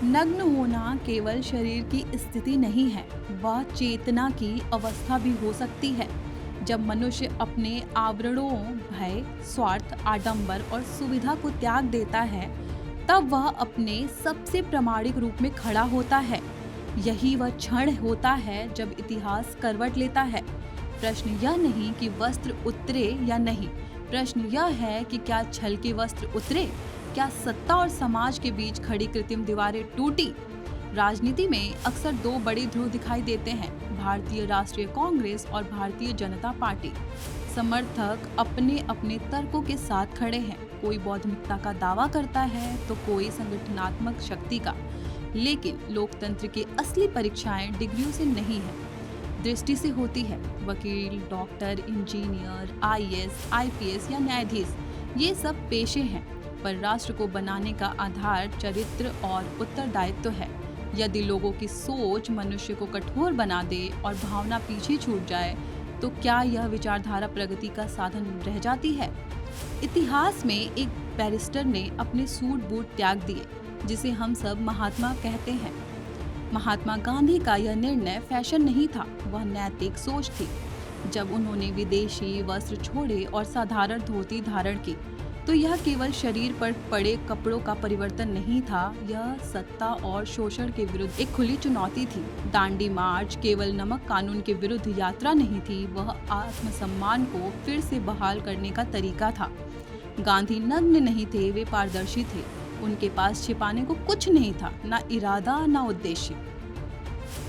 नग्न होना केवल शरीर की स्थिति नहीं है, वह चेतना की अवस्था भी हो सकती है। जब मनुष्य अपने आवरणों, भय, स्वार्थ, आडंबर और सुविधा को त्याग देता है, तब वह अपने सबसे प्रामाणिक रूप में खड़ा होता है। यही वह क्षण होता है जब इतिहास करवट लेता है। प्रश्न यह नहीं कि वस्त्र उतरे या नहीं, प्रश्न यह है कि क्या छल के वस्त्र उतरे, क्या सत्ता और समाज के बीच खड़ी कृत्रिम दीवारें टूटी। राजनीति में अक्सर दो बड़े ध्रुव दिखाई देते हैं, भारतीय राष्ट्रीय कांग्रेस और भारतीय जनता पार्टी। समर्थक अपने अपने तर्कों के साथ खड़े हैं, कोई बौद्धिकता का दावा करता है तो कोई संगठनात्मक शक्ति का। लेकिन लोकतंत्र की असली परीक्षाएं डिग्रियों से नहीं है, दृष्टि से होती है। वकील, डॉक्टर, इंजीनियर, आईएएस, आईपीएस या न्यायाधीश, ये सब पेशे हैं, पर राष्ट्र को बनाने का आधार चरित्र और उत्तरदायित्व है। यदि लोगों की सोच मनुष्य को कठोर बना दे और भावना पीछे छूट जाए, तो क्या यह विचारधारा प्रगति का साधन रह जाती है? इतिहास में एक बैरिस्टर ने अपने सूट बूट त्याग दिए, जिसे हम सब महात्मा कहते हैं। महात्मा गांधी का यह निर्णय फैशन नहीं था, वह नैतिक सोच थी। जब उन्होंने विदेशी वस्त्र छोड़े और साधारण धोती धारण की, तो यह केवल शरीर पर पड़े कपड़ों का परिवर्तन नहीं था, यह सत्ता और शोषण के विरुद्ध एक खुली चुनौती थी। दांडी मार्च केवल नमक कानून के विरुद्ध यात्रा नहीं थी, वह आत्मसम्मान को फिर से बहाल करने का तरीका था। गांधी नग्न नहीं थे, वे पारदर्शी थे। उनके पास छिपाने को कुछ नहीं था, ना इरादा ना उद्देश्य।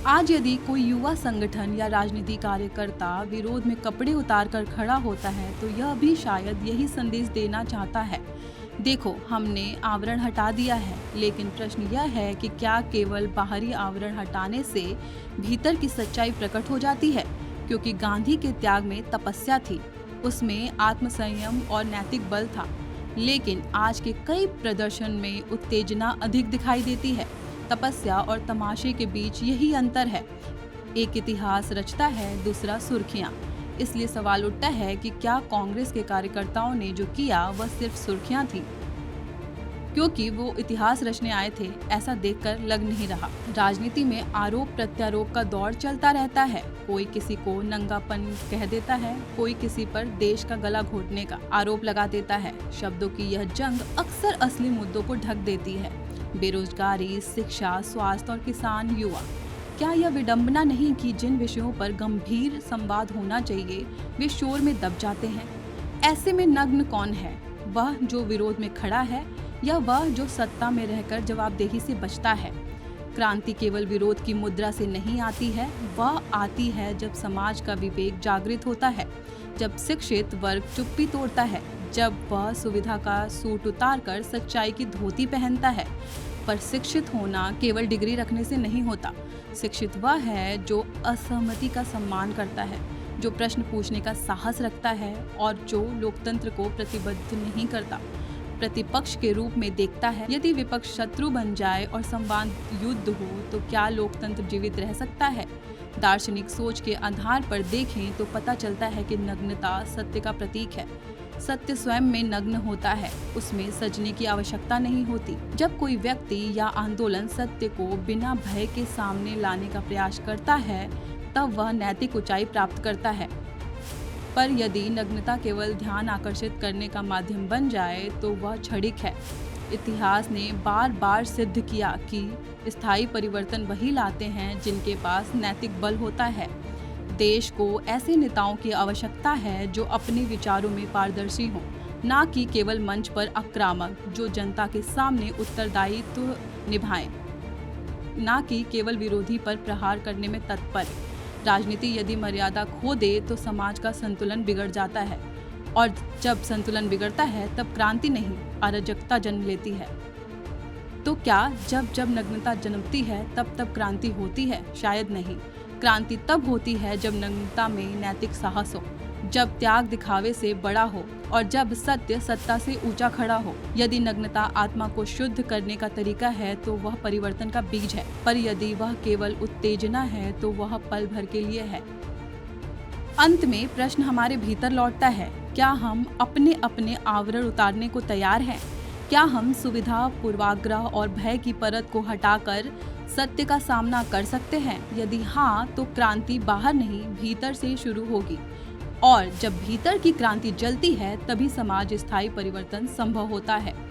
आज यदि कोई युवा संगठन या राजनीति कार्यकर्ता विरोध में कपड़े उतार कर खड़ा होता है, तो यह भी शायद यही संदेश देना चाहता है, देखो हमने आवरण हटा दिया है। लेकिन प्रश्न यह है कि क्या केवल बाहरी आवरण हटाने से भीतर की सच्चाई प्रकट हो जाती है? क्योंकि गांधी के त्याग में तपस्या थी, उसमें आत्मसंयम और नैतिक बल था। लेकिन आज के कई प्रदर्शन में उत्तेजना अधिक दिखाई देती है। तपस्या और तमाशे के बीच यही अंतर है। एक इतिहास रचता है, दूसरा सुर्खियां। इसलिए सवाल उठता है कि क्या कांग्रेस के कार्यकर्ताओं ने जो किया वह सिर्फ सुर्खियां थी, क्योंकि वो इतिहास रचने आए थे, ऐसा देखकर लग नहीं रहा। राजनीति में आरोप प्रत्यारोप का दौर चलता रहता है। कोई किसी को नंगापन कह देता है, कोई किसी पर देश का गला घोटने का आरोप लगा देता है। शब्दों की यह जंग अक्सर असली मुद्दों को ढक देती है। बेरोजगारी, शिक्षा, स्वास्थ्य और किसान, युवा। क्या यह विडंबना नहीं कि जिन विषयों पर गंभीर संवाद होना चाहिए, वे शोर में दब जाते हैं? ऐसे में नग्न कौन है? वह जो विरोध में खड़ा है या वह जो सत्ता में रहकर जवाबदेही से बचता है? क्रांति केवल विरोध की मुद्रा से नहीं आती है, वह आती है जब समाज का विवेक जागृत होता है, जब शिक्षित वर्ग चुप्पी तोड़ता है, जब वह सुविधा का सूट उतार कर सच्चाई की धोती पहनता है। पर शिक्षित होना केवल डिग्री रखने से नहीं होता। शिक्षित वह है जो असहमति का सम्मान करता है, जो प्रश्न पूछने का साहस रखता है और जो लोकतंत्र को प्रतिबद्ध नहीं करता, प्रतिपक्ष के रूप में देखता है। यदि विपक्ष शत्रु बन जाए और संवाद युद्ध हो, तो क्या लोकतंत्र जीवित रह सकता है? दार्शनिक सोच के आधार पर देखें तो पता चलता है कि नग्नता सत्य का प्रतीक है। सत्य स्वयं में नग्न होता है, उसमें सजने की आवश्यकता नहीं होती। जब कोई व्यक्ति या आंदोलन सत्य को बिना भय के सामने लाने का प्रयास करता है, तब वह नैतिक ऊंचाई प्राप्त करता है। पर यदि नग्नता केवल ध्यान आकर्षित करने का माध्यम बन जाए, तो वह क्षणिक है। इतिहास ने बार बार सिद्ध किया कि स्थायी परिवर्तन वही लाते हैं जिनके पास नैतिक बल होता है। देश को ऐसे नेताओं की आवश्यकता है जो अपने विचारों में पारदर्शी हों, ना कि केवल मंच पर आक्रामक, जो जनता के सामने उत्तरदायित्व निभाएं, ना कि केवल विरोधी पर प्रहार करने में तत्पर। राजनीति यदि मर्यादा खो दे तो समाज का संतुलन बिगड़ जाता है, और जब संतुलन बिगड़ता है तब क्रांति नहीं, अराजकता जन्म लेती है। तो क्या जब जब नग्नता जन्मती है तब तब क्रांति होती है? शायद नहीं। क्रांति तब होती है जब नग्नता में नैतिक साहस हो, जब त्याग दिखावे से बड़ा हो और जब सत्य सत्ता से ऊंचा खड़ा हो। यदि नग्नता आत्मा को शुद्ध करने का तरीका है तो वह परिवर्तन का बीज है, पर यदि वह केवल उत्तेजना है तो वह पल भर के लिए है। अंत में प्रश्न हमारे भीतर लौटता है, क्या हम अपने अपने आवरण उतारने को तैयार हैं? क्या हम सुविधा, पूर्वाग्रह और भय की परत को हटाकर सत्य का सामना कर सकते हैं? यदि हाँ, तो क्रांति बाहर नहीं, भीतर से शुरू होगी। और जब भीतर की क्रांति जलती है, तभी समाज स्थायी परिवर्तन संभव होता है।